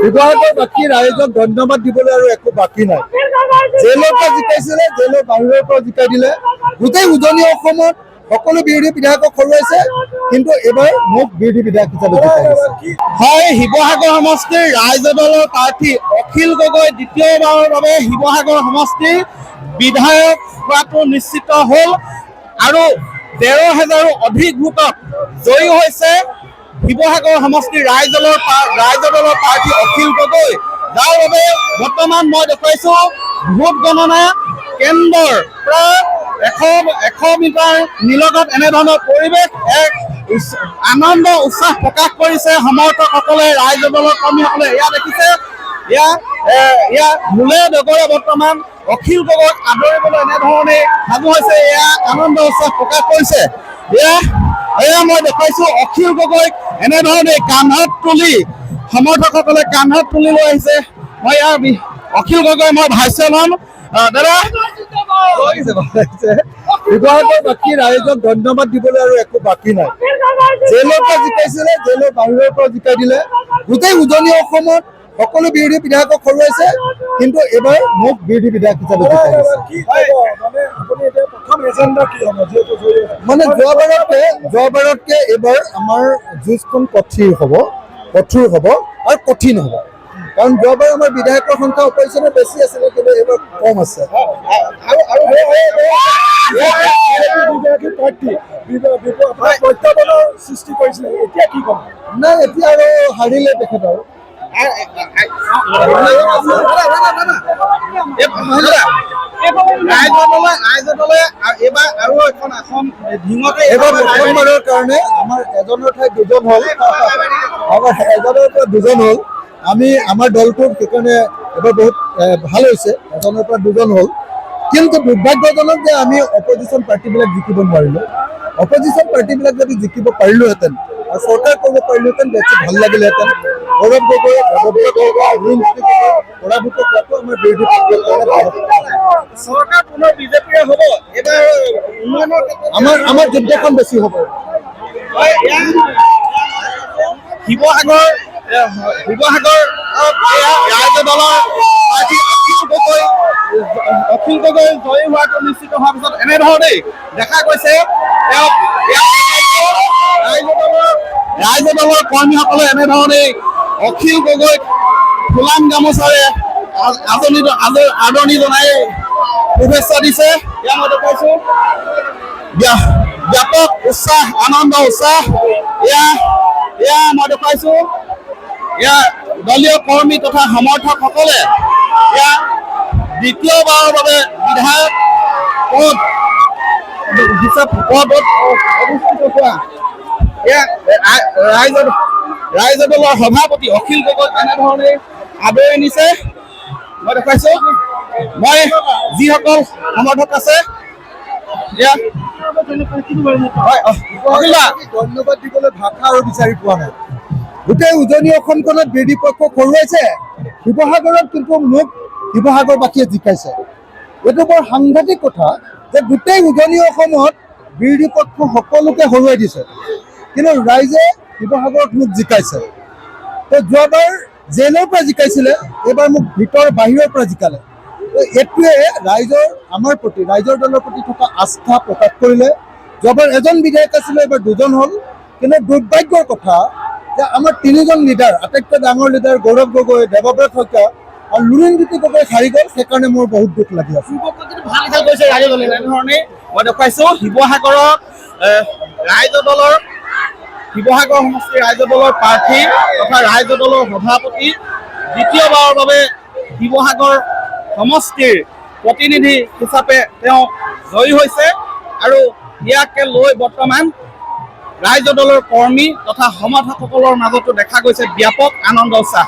শিৱসাগৰ বাকী ৰাইজক ধন্যবাদ দিবলৈ আৰু একো বাকী নাই। জেলৰ পৰা জিকাইছিলে, জেলৰ বাহিৰৰ পৰা জিকাই দিলে। গোটেই উজনি অসমত সকলো বিৰোধী বিধায়কক হৰুৱাইছে, কিন্তু এইবাৰ মোক বিৰোধী বিধায়ক হিচাপে জিকাই দিছে। হয়, শিৱসাগৰ সমষ্টিৰ ৰাইজৰ দলৰ প্ৰাৰ্থী অখিল গগৈ দ্বিতীয়বাৰৰ বাবে শিৱসাগৰ সমষ্টিৰ বিধায়ক হোৱাটো নিশ্চিত হ'ল আৰু 13,000ৰো অধিক ভোটত জয়ী হৈছে শিৱসাগৰ সমষ্টিৰ ৰাইজৰ দলৰ প্ৰাৰ্থী অখিল গগৈ, যাৰ বাবে বৰ্তমান মই দেখুৱাইছো ভোট গণনা কেন্দ্ৰৰ প্ৰায় 100 মিটাৰ নিলগত এনেধৰণৰ পৰিৱেশ, এক আনন্দ উৎসাহ প্ৰকাশ কৰিছে সমৰ্থকসকলে, ৰাইজৰ দলৰ কৰ্মীসকলে। এয়া দেখিছে, এয়া মূলে ডগৰে বৰ্তমান অখিল গগৈক আদৰিবলৈ এনেধৰণে সাজু হৈছে, এয়া আনন্দ উৎসাহ প্ৰকাশ কৰিছে। এয়া মই দেখুৱাইছো অখিল গগৈক এনেধৰণে কান্ধত তুলি সমৰ্থকসকলে কান্ধত তুলি লৈ আহিছে। মই ইয়াৰ অখিল গগৈ মই ভাষ্য ল'ম। দাদা, শিৱসাগৰ বাকী ৰাইজক ধন্যবাদ দিবলৈ আৰু একো বাকী নাই। জেলৰ পৰা জিকাইছিলে, জেলৰ বাহিৰৰ পৰা জিকাই দিলে। গোটেই উজনি অসমত সকলো বিৰোধী বিধায়কক হৰুৱাইছে, কিন্তু এইবাৰ মোক বিৰোধী বিধায়ক হিচাপে জিকাই দিছে। মানে যোৱাবাৰতকে এইবাৰ আমাৰ যুঁজখন কঠিন হ'ব আৰু কঠিন হ'ব। কাৰণ যোৱাবাৰ আমাৰ বিধায়কৰ সংখ্যা অপজিশ্যনৰ বেছি আছিলে, কিন্তু এইবাৰ কম আছে। প্ৰত্যাহ্বানৰ সৃষ্টি কৰিছিলে, এতিয়া কি ক'ম? নাই, এতিয়া আৰু হাৰিলে তেখেত আৰু প্ৰথমবাৰৰ কাৰণে আমাৰ এজনৰ ঠাইত দুজন হ'ল, এজনৰ পৰা দুজন হ'ল। আমাৰ দলটোৰ সেইকাৰণে এবাৰ বহুত ভাল হৈছে, এজনৰ পৰা দুজন হ'ল। কিন্তু দুৰ্ভাগ্যজনক যে আমি অপজিশ্যন পাৰ্টিবিলাক জিকিব নোৱাৰিলোঁ। অপজিশ্যন পাৰ্টিবিলাক যদি জিকিব পাৰিলোহেঁতেন আৰু চৰকাৰ কৰিব পাৰিলোহেঁতেন, বেছি ভাল লাগিলেহেঁতেন। গৌৰৱ গগৈ, পৰাভূত কৰাটো আমাৰ বিৰোধী পক্ষৰ কাৰণে চৰকাৰ পুনৰ বিজেপিৰে হ'ব। এইবাৰ আমাৰ যুদ্ধখন বেছি হ'ব। শিৱসাগৰ ৰাইজৰ দলৰ প্ৰাৰ্থী অখিল গগৈ জয়ী হোৱাটো নিশ্চিত হোৱাৰ পিছত এনেধৰণেই দেখা গৈছে ৰাইজৰ দলৰ কৰ্মীসকলে এনেধৰণেই অখিল গগৈক ফুলাম গামোচাৰে আদৰণি জনাই শুভেচ্ছা দিছে। এয়া মই দেখুৱাইছো ব্যাপক উৎসাহ, আনন্দ উৎসাহ। এয়া মই দেখুৱাইছো, এয়া দলীয় কৰ্মী তথা সমৰ্থকসকলে এয়া দ্বিতীয়বাৰৰ বাবে বিধায়ক পদত অধিষ্ঠিত হোৱা এয়া ৰাইজৰ দলৰ সভাপতি অখিল গগৈক এনেধৰণে আদৰি নিছে। মই দেখুৱাইছো, মই যিসকল সমৰ্থক আছে ধন্যবাদ দিবলৈ ভাষা আৰু বিচাৰি পোৱা নাই। গোটেই উজনি অসমখনত বিৰোধী পক্ষক হৰুৱাইছে, শিৱসাগৰত কিন্তু মোক শিৱসাগৰবাসীয়ে জিকাইছে। এইটো বৰ সাংঘাতিক কথা যে গোটেই উজনি অসমত বিৰোধী পক্ষ সকলোকে হৰুৱাই দিছে, কিন্তু ৰাইজে শিৱসাগৰত মোক জিকাইছে। যোৱাবাৰ জেলৰ পৰা জিকাইছিলে, এইবাৰ মোক ভিতৰ বাহিৰৰ পৰা জিকালে। এইটোৱে ৰাইজৰ দলৰ প্ৰতি থকা আস্থা প্ৰকাশ কৰিলে। যোৱাবাৰ এজন বিধায়ক আছিলে, এইবাৰ দুজন হ'ল। কিন্তু দুৰ্ভাগ্যৰ কথা যে আমাৰ তিনিজন লিডাৰ, আটাইতকৈ ডাঙৰ লিডাৰ গৌৰৱ গগৈ, দেৱব্ৰত শইকীয়া আৰু লুৰিণজ্যোতি গগৈ হাৰি গ'ল। সেইকাৰণে মোৰ বহুত দুখ লাগি আছে। মই দেখুৱাইছো শিৱসাগৰত শিৱসাগৰ সমষ্টিৰ ৰাইজৰ দলৰ প্ৰাৰ্থী তথা ৰাইজৰ দলৰ সভাপতি দ্বিতীয়বাৰৰ বাবে শিৱসাগৰ সমষ্টিৰ প্ৰতিনিধি হিচাপে তেওঁ জয়ী হৈছে আৰু ইয়াকে লৈ বৰ্তমান ৰাইজৰ দলৰ কৰ্মী তথা সমৰ্থকসকলৰ মাজতো দেখা গৈছে ব্যাপক আনন্দ উৎসাহ।